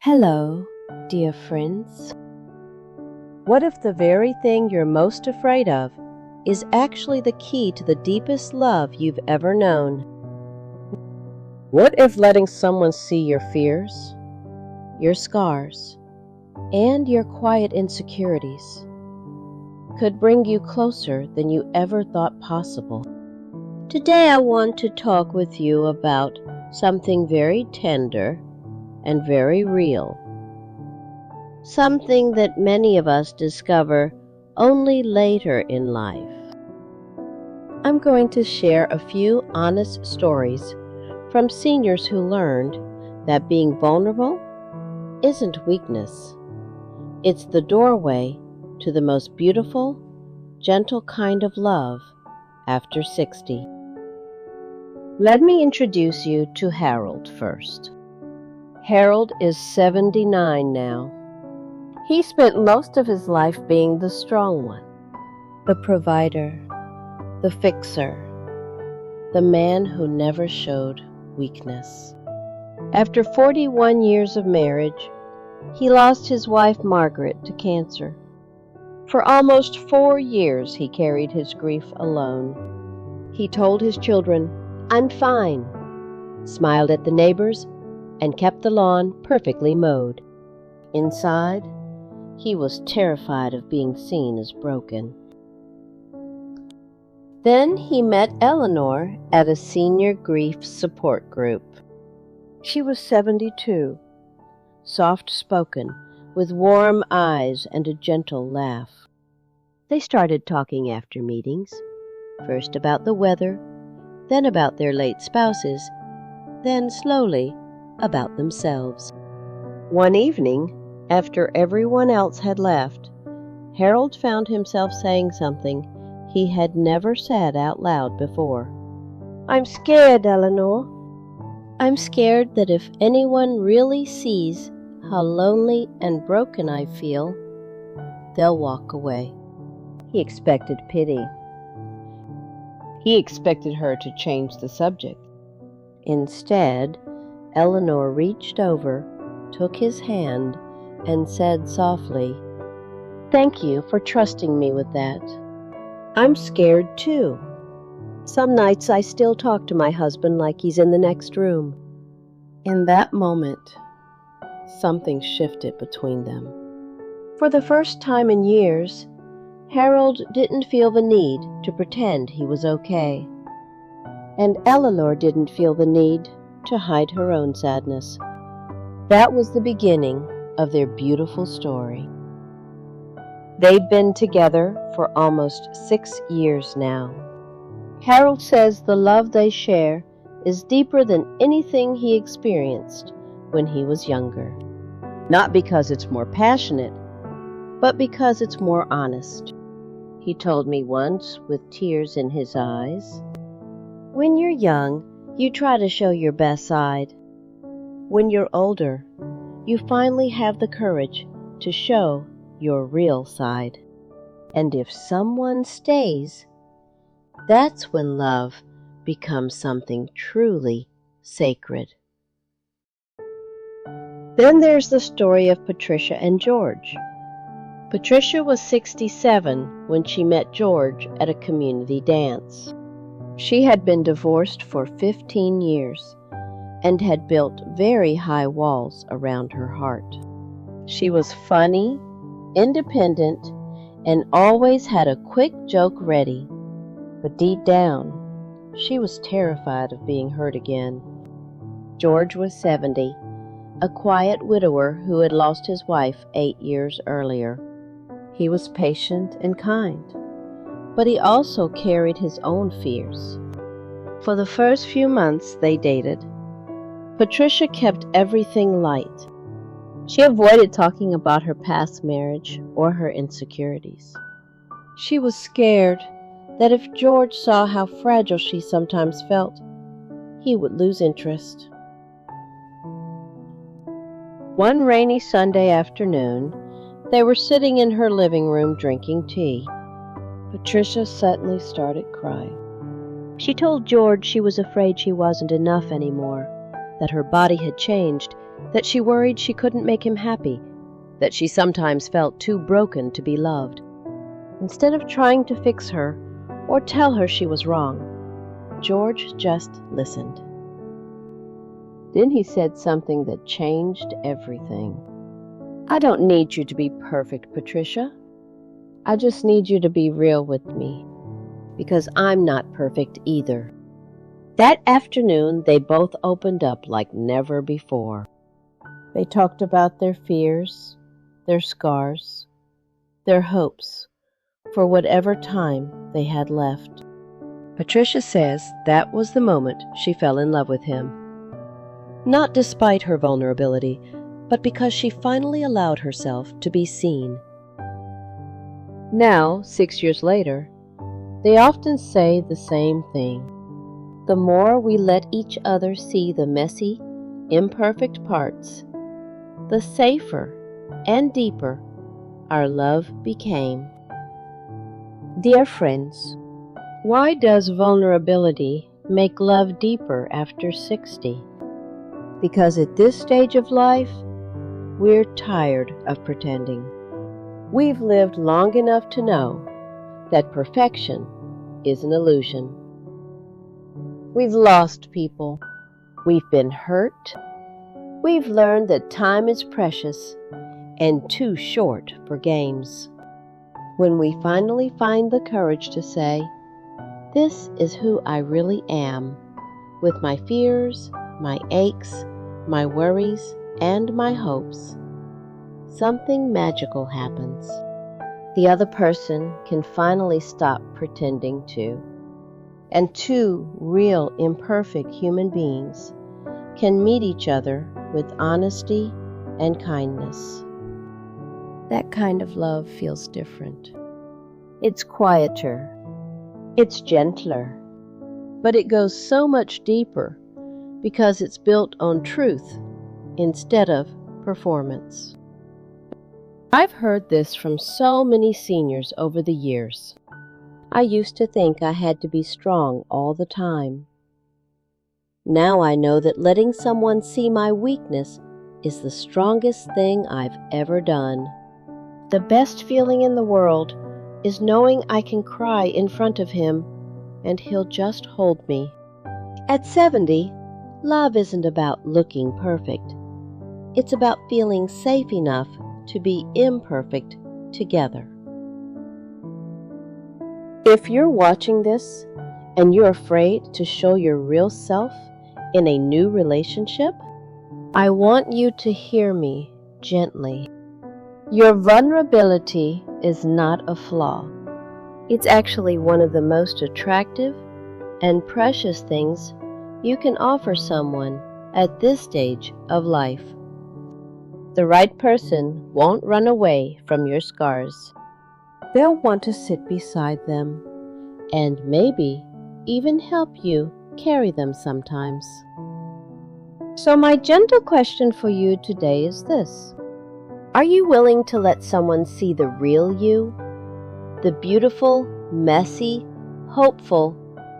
Hello, dear friends. What if the very thing you're most afraid of is actually the key to the deepest love you've ever known? What if letting someone see your fears, your scars, and your quiet insecurities could bring you closer than you ever thought possible? Today I want to talk with you about something very tender and very real. Something that many of us discover only later in life. I'm going to share a few honest stories from seniors who learned that being vulnerable isn't weakness. It's the doorway to the most beautiful, gentle kind of love after 60. Let me introduce you to Harold first. Harold is 79 now. He spent most of his life being the strong one, the provider, the fixer, the man who never showed weakness. After 41 years of marriage, he lost his wife Margaret to cancer. For almost 4 years he carried his grief alone. He told his children, "I'm fine," smiled at the neighbors, and kept the lawn perfectly mowed. Inside, he was terrified of being seen as broken. Then he met Eleanor at a senior grief support group. She was 72, soft-spoken, with warm eyes and a gentle laugh. They started talking after meetings, first about the weather, then about their late spouses, then slowly about themselves. One evening, after everyone else had left, Harold found himself saying something he had never said out loud before. "I'm scared, Eleanor. I'm scared that if anyone really sees how lonely and broken I feel, they'll walk away." He expected pity. He expected her to change the subject. Instead, Eleanor reached over, took his hand, and said softly, "Thank you for trusting me with that. I'm scared too. Some nights I still talk to my husband like he's in the next room." In that moment, something shifted between them. For the first time in years, Harold didn't feel the need to pretend he was okay. And Eleanor didn't feel the need to hide her own sadness. That was the beginning of their beautiful story. They've been together for almost 6 years now. Harold says the love they share is deeper than anything he experienced when he was younger. Not because it's more passionate, but because it's more honest. He told me once with tears in his eyes, "When you're young, you try to show your best side. When you're older, you finally have the courage to show your real side. And if someone stays, that's when love becomes something truly sacred." Then there's the story of Patricia and George. Patricia was 67 when she met George at a community dance. She had been divorced for 15 years and had built very high walls around her heart. She was funny, independent, and always had a quick joke ready. But deep down, she was terrified of being hurt again. George was 70, a quiet widower who had lost his wife 8 years earlier. He was patient and kind, but he also carried his own fears. For the first few months they dated, Patricia kept everything light. She avoided talking about her past marriage or her insecurities. She was scared that if George saw how fragile she sometimes felt, he would lose interest. One rainy Sunday afternoon, they were sitting in her living room drinking tea. Patricia suddenly started crying. She told George she was afraid she wasn't enough anymore, that her body had changed, that she worried she couldn't make him happy, that she sometimes felt too broken to be loved. Instead of trying to fix her or tell her she was wrong, George just listened. Then he said something that changed everything. "I don't need you to be perfect, Patricia. I just need you to be real with me, because I'm not perfect either." That afternoon, they both opened up like never before. They talked about their fears, their scars, their hopes for whatever time they had left. Patricia says that was the moment she fell in love with him. Not despite her vulnerability, but because she finally allowed herself to be seen. Now, 6 years later, they often say the same thing. The more we let each other see the messy, imperfect parts, the safer and deeper our love became. Dear friends, why does vulnerability make love deeper after 60? Because at this stage of life, we're tired of pretending. We've lived long enough to know that perfection is an illusion. We've lost people. We've been hurt. We've learned that time is precious and too short for games. When we finally find the courage to say, "This is who I really am, with my fears, my aches, my worries, and my hopes," something magical happens. The other person can finally stop pretending too, and two real imperfect human beings can meet each other with honesty and kindness. That kind of love feels different. It's quieter, it's gentler, but it goes so much deeper because it's built on truth instead of performance. I've heard this from so many seniors over the years. I used to think I had to be strong all the time. Now I know that letting someone see my weakness is the strongest thing I've ever done. The best feeling in the world is knowing I can cry in front of him and he'll just hold me. At 70, love isn't about looking perfect. It's about feeling safe enough to be imperfect together. If you're watching this and you're afraid to show your real self in a new relationship, I want you to hear me gently. Your vulnerability is not a flaw. It's actually one of the most attractive and precious things you can offer someone at this stage of life. The right person won't run away from your scars. They'll want to sit beside them and maybe even help you carry them sometimes. So my gentle question for you today is this: are you willing to let someone see the real you? The beautiful, messy, hopeful,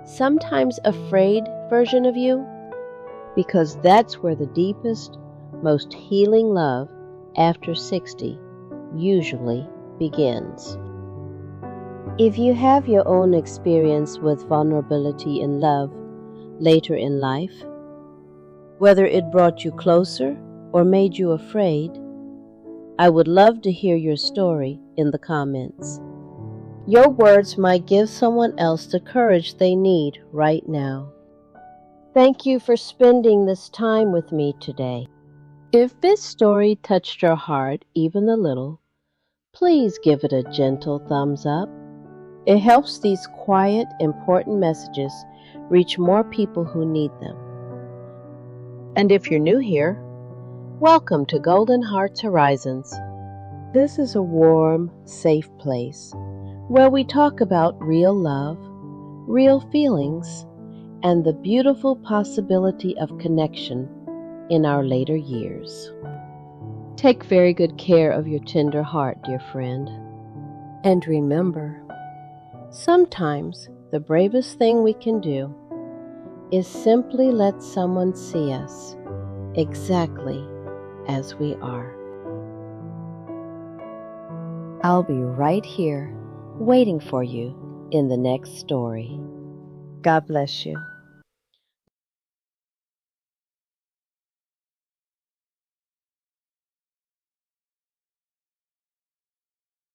sometimes afraid version of you? Because that's where the deepest, most healing love after 60 usually begins. If you have your own experience with vulnerability in love later in life, whether it brought you closer or made you afraid, I would love to hear your story in the comments. Your words might give someone else the courage they need right now. Thank you for spending this time with me today. If this story touched your heart even a little, please give it a gentle thumbs up. It helps these quiet, important messages reach more people who need them. And if you're new here, welcome to Golden Hearts Horizons. This is a warm, safe place where we talk about real love, real feelings, and the beautiful possibility of connection in our later years. Take very good care of your tender heart, dear friend. And remember, sometimes the bravest thing we can do is simply let someone see us exactly as we are. I'll be right here, waiting for you in the next story. God bless you.